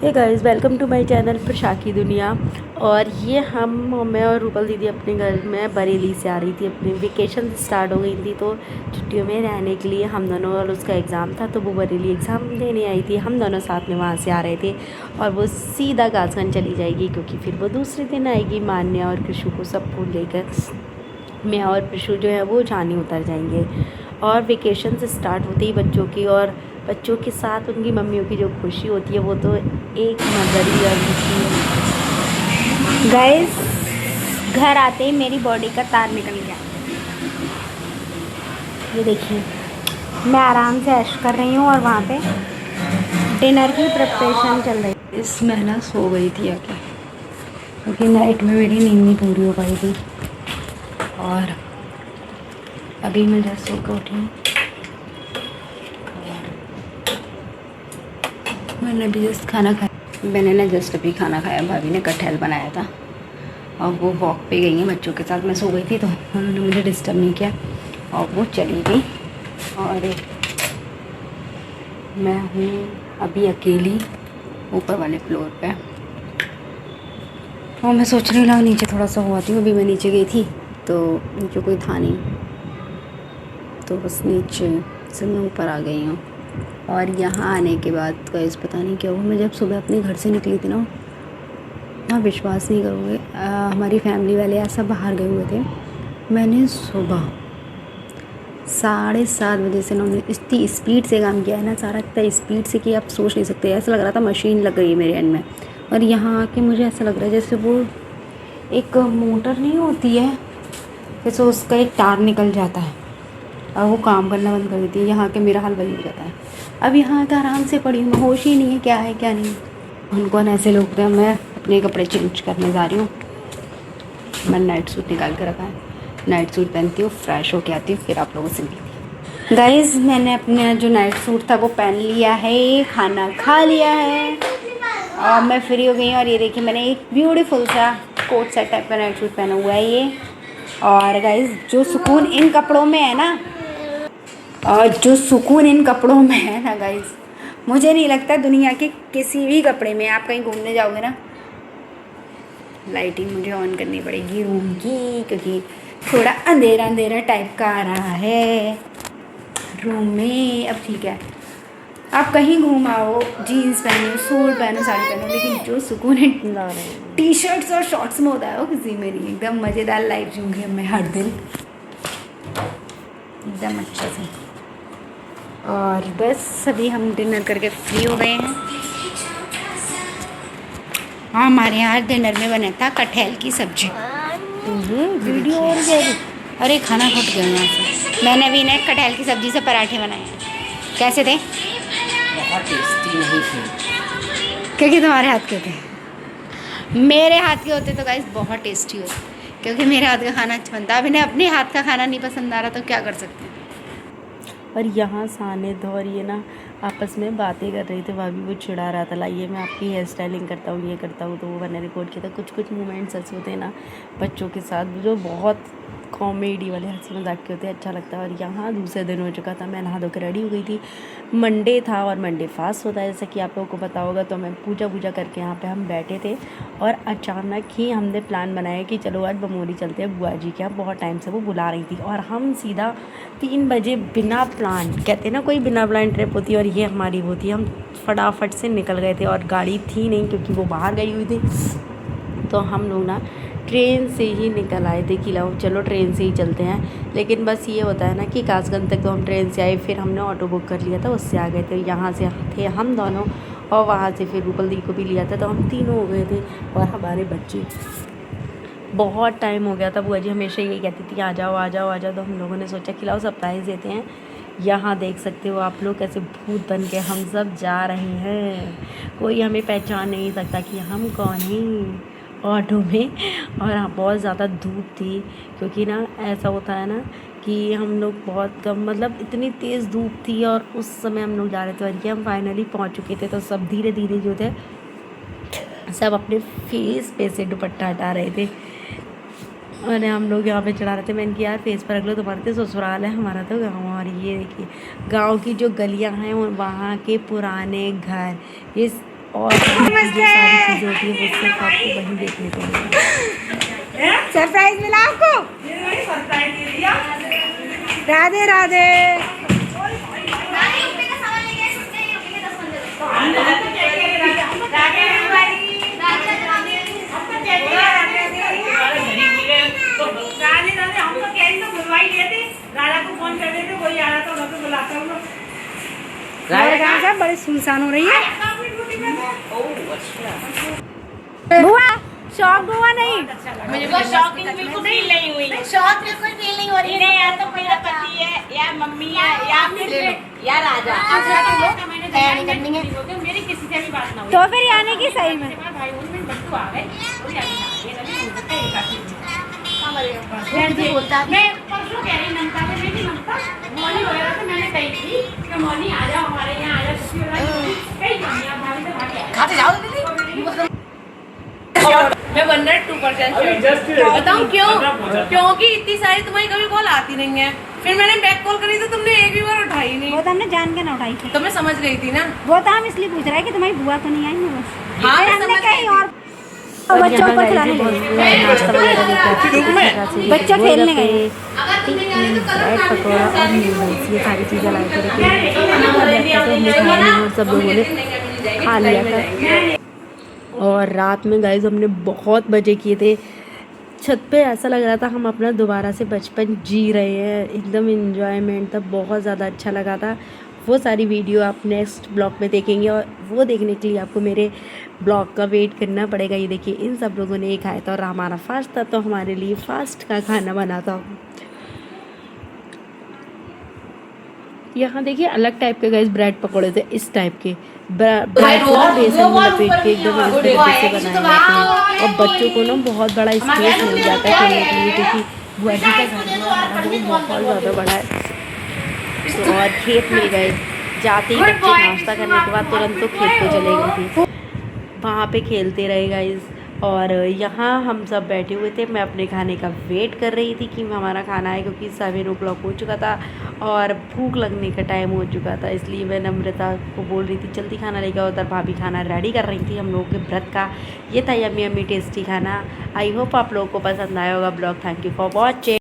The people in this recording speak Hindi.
Hey guys, welcome to my channel Prasha की दुनिया। और ये मैं और रूपल दीदी अपने घर में बरेली से आ रही थी। अपनी वेकेशन स्टार्ट हो गई थी तो छुट्टियों में रहने के लिए हम दोनों, और उसका एग्ज़ाम था तो वो बरेली एग्ज़ाम देने आई थी। हम दोनों साथ में वहाँ से आ रहे थे और वो सीधा कासगंज चली जाएगी क्योंकि फिर वो दूसरे दिन आएगी मान्या और कृषु को सबको लेकर। मैं और कृषु जो है वो जानी उतर जाएंगे। और वेकेशन से स्टार्ट होते ही बच्चों के साथ उनकी मम्मियों की जो खुशी होती है वो तो एक नज़रिया होती है। गाइस, घर आते ही मेरी बॉडी का तार निकल गया। ये देखिए, मैं आराम से ऐश कर रही हूँ और वहाँ पे डिनर की प्रिपरेशन चल रही है। इस मैं सो गई थी आके क्योंकि नाइट में मेरी नींद नहीं पूरी हो पाई थी। और अभी मैं जस्ट सो कर उठी हूँ। मैंने अभी जस्ट खाना खाया। मैंने ना जस्ट अभी खाना खाया। भाभी ने कटहल बनाया था और वो वॉक पे गई हैं बच्चों के साथ। मैं सो गई थी तो उन्होंने मुझे डिस्टर्ब नहीं किया और वो चली गई। और मैं हूँ अभी अकेली ऊपर वाले फ्लोर पे और मैं सोच रही हूँ नीचे थोड़ा सा हुआ थी। अभी मैं नीचे गई थी तो नीचे कोई था नहीं, तो बस नीचे से मैं ऊपर आ गई हूँ। और यहाँ आने के बाद गाइस पता नहीं क्या हुआ, मैं जब सुबह अपने घर से निकली थी ना, हाँ विश्वास नहीं करोगे, हमारी फैमिली वाले ऐसा बाहर गए हुए थे। मैंने सुबह 7:30 बजे से ना इतनी स्पीड से काम किया है ना, सारा इतना स्पीड से कि आप सोच नहीं सकते। ऐसा लग रहा था मशीन लग रही है मेरे एंड में। और यहाँ आके मुझे ऐसा लग रहा है जैसे वो एक मोटर नहीं होती है, जैसे उसका एक तार निकल जाता है और वो काम करना बंद कर देती है। यहाँ के मेरा हाल वही हो जाता है। अब यहाँ आकर आराम से पड़ी हूँ, होश ही नहीं है क्या है क्या नहीं। उनको ऐसे लोग थे। मैं अपने कपड़े चेंज करने जा रही हूँ। मैंने नाइट सूट निकाल कर रखा है, नाइट सूट पहनती हूँ, फ्रेश होके आती हूँ, फिर आप लोगों से मिलती हूँ। गाइस, मैंने अपना जो नाइट सूट था वो पहन लिया है, खाना खा लिया है और मैं फ्री हो गई हूँ। और ये देखिए, मैंने एक ब्यूटीफुल सा कोट सेट टाइप का नाइट सूट पहना हुआ है ये। और गाइस, जो सुकून इन कपड़ों में है ना, गाइस, मुझे नहीं लगता दुनिया के किसी भी कपड़े में। आप कहीं घूमने जाओगे ना, लाइटिंग मुझे ऑन करनी पड़ेगी रूम की क्योंकि थोड़ा अंधेरा अंधेरा टाइप का आ रहा है रूम में। अब ठीक है, आप कहीं घूम आओ, जीन्स पहनो, सूट पहनो, साड़ी पहनो, लेकिन जो सुकून है टी शर्ट्स और शॉर्ट्स में होता है वो किसी में नहीं। एकदम मज़ेदार लाइफ जीऊँगी अब मैं हर दिन एकदम अच्छे से। और बस अभी हम डिनर करके फ्री हो गए हैं। हाँ, हमारे यहाँ डिनर में बना था कटहल की सब्जी। वीडियो और अरे खाना फट गया यहाँ से। मैंने अभी ना कटहल की सब्जी से पराठे बनाए हैं। कैसे थे? बहुत टेस्टी नहीं थे क्योंकि तुम्हारे हाथ के थे। मेरे हाथ के होते तो गाइस बहुत टेस्टी होते, क्योंकि मेरे हाथ का खाना अच्छा बनता है। अब इन्हें अपने हाथ का खाना नहीं पसंद आ रहा तो क्या कर सकते हैं। और यहाँ सानिध और ये ना आपस में बातें कर रही थी। भाभी वो चिढ़ा रहा था, लाइए मैं आपकी हेयर स्टाइलिंग करता हूँ, ये करता हूँ। तो वो मैंने रिकॉर्ड किया था। कुछ कुछ मोमेंट्स ऐसे होते हैं ना बच्चों के साथ जो बहुत कॉमेडी वाले हंसी मजाक के होते हैं, अच्छा लगता है। और यहाँ दूसरे दिन हो चुका था, मैं नहा धो कर रेडी हो गई थी। मंडे था और मंडे फास्ट होता है जैसा कि आप लोगों को पता होगा। तो मैं पूजा करके यहाँ पे हम बैठे थे और अचानक ही हमने प्लान बनाया कि चलो आज बमोरी चलते हैं बुआ जी के यहाँ। बहुत टाइम से वो बुला रही थी और हम सीधा 3 बजे बिना प्लान, कहते हैं ना कोई बिना प्लान ट्रिप होती है, और ये हमारी वो थी। हम फटाफट से निकल गए थे और गाड़ी थी नहीं क्योंकि वो बाहर गई हुई थी। तो हम लोग ना ट्रेन से ही निकल आए थे कि लो चलो ट्रेन से ही चलते हैं। लेकिन बस ये होता है ना कि कासगंज तक तो हम ट्रेन से आए, फिर हमने ऑटो बुक कर लिया था, उससे आ गए थे। यहाँ से थे हम दोनों और वहाँ से फिर रूपल दी को भी लिया था, तो हम तीनों हो गए थे। और हमारे बच्चे, बहुत टाइम हो गया था, बुआ जी हमेशा यही कहती थी आ जाओ आ जाओ आ जाओ। तो हम लोगों ने सोचा कि लाओ सरप्राइज़ देते हैं। यहाँ देख सकते हो आप लोग कैसे भूत बन के हम सब जा रहे हैं। कोई हमें पहचान नहीं सकता कि हम कौन हैं ऑटो में। और हाँ, बहुत ज़्यादा धूप थी क्योंकि ना ऐसा होता है ना कि हम लोग बहुत कम, मतलब इतनी तेज़ धूप थी और उस समय हम लोग जा रहे थे। और ये हम फाइनली पहुँच चुके थे। तो सब धीरे धीरे जो थे सब अपने फेस पे से दुपट्टा हटा रहे थे और हम लोग यहाँ पे चढ़ा रहे थे। मैंने कहा यार फेस पर रख लो, तुम्हारा तो ससुराल है, हमारा तो गाँव। और ये देखिए गाँव की जो गलियाँ हैं वहाँ के पुराने घर, ये और जो सारी चीज़ें होती है वो सिर्फ आपको वहीं देखने को मिलेगी। सरप्राइज मिला आपको? राधे राधे। बड़े सुनसान हो रही है बुआ। शौक हुआ नहीं? मुझे भी शॉकिंग बिल्कुल फील नहीं हुई। शौक बिल्कुल फील नहीं हो रही इन्हें या तो मेरा पति है या मम्मी है या फिर या राजा। तैयारी करनी है। मेरी किसी से भी बात ना हुई। तो फिर आने की सही में भाई उनमें बच्चों आ गए। बोलता है मैं परसों कह रही ममता से, मेरी ममता मौनी वगैरह से मैंने कही थी कि मौनी आ जाओ हमारे यहाँ, आ जाओ छुट्टी हो रही है। कहीं नहीं आप भाभी से भागे खाते जाओ दीदी। मैं 102% बताऊँ क्यों? क्योंकि इतनी सारी तुम्हारी कभी कॉल आती नहीं है। फिर मैंने बैक कॉल करी तो तुमने एक भी बार उठाई नहीं। वो तो हमने जान के ना उठाई थी। तो मैं समझ गई थी ना। वो तो हम इसलिए पूछ रहे हैं कि तुम्हारी बुआ तो नहीं आई है बस। हाँ, फिर मैं हमने समझ कहीं गई और बच्चों को खिलाने गए। बच्चा खेलने गए। ब्रेड पकौड़ा और नूडल्स ये सारी चीज़ें लाए थे। सब लोगों ने खा लिया था। और रात में गाइस हमने बहुत मज़े किए थे। छत पे ऐसा लग रहा था हम अपना दोबारा से बचपन जी रहे हैं। एकदम इन्जॉयमेंट था, बहुत ज़्यादा अच्छा लगा था। वो सारी वीडियो आप नेक्स्ट ब्लॉग में देखेंगे और वो देखने के लिए आपको मेरे ब्लॉग का वेट करना पड़ेगा। ये देखिए इन सब लोगों ने ये खाया था और हमारा फास्ट था तो हमारे लिए फास्ट का खाना बना था। यहाँ देखिए अलग टाइप के गाइस ब्रेड पकौड़े थे, इस टाइप के ब्रेड को ना बेसन में लपेट के एकदम इस तरीके से बनाए जाते हैं। और बच्चों को ना बहुत बड़ा स्पेस मिल जाता है खेलने के लिए, क्योंकि बुआ जी का घर है वो बहुत ज़्यादा बड़ा है। और खेत में गए, जाते ही बच्चे नाश्ता करने के बाद तुरंत तो खेत को चले गए थे, वहाँ पे खेलते रहे गाइस। और यहाँ हम सब बैठे हुए थे, मैं अपने खाने का वेट कर रही थी कि हमारा खाना आए, क्योंकि 7 o'clock हो चुका था और भूख लगने का टाइम हो चुका था। इसलिए मैं नम्रता को बोल रही थी जल्दी खाना लेकर आओ। उधर भाभी खाना रेडी कर रही थी हम लोगों के व्रत का। ये था यम्मी यम्मी टेस्टी खाना। आई होप आप लोगों को पसंद आया होगा blog. Thank you for watching.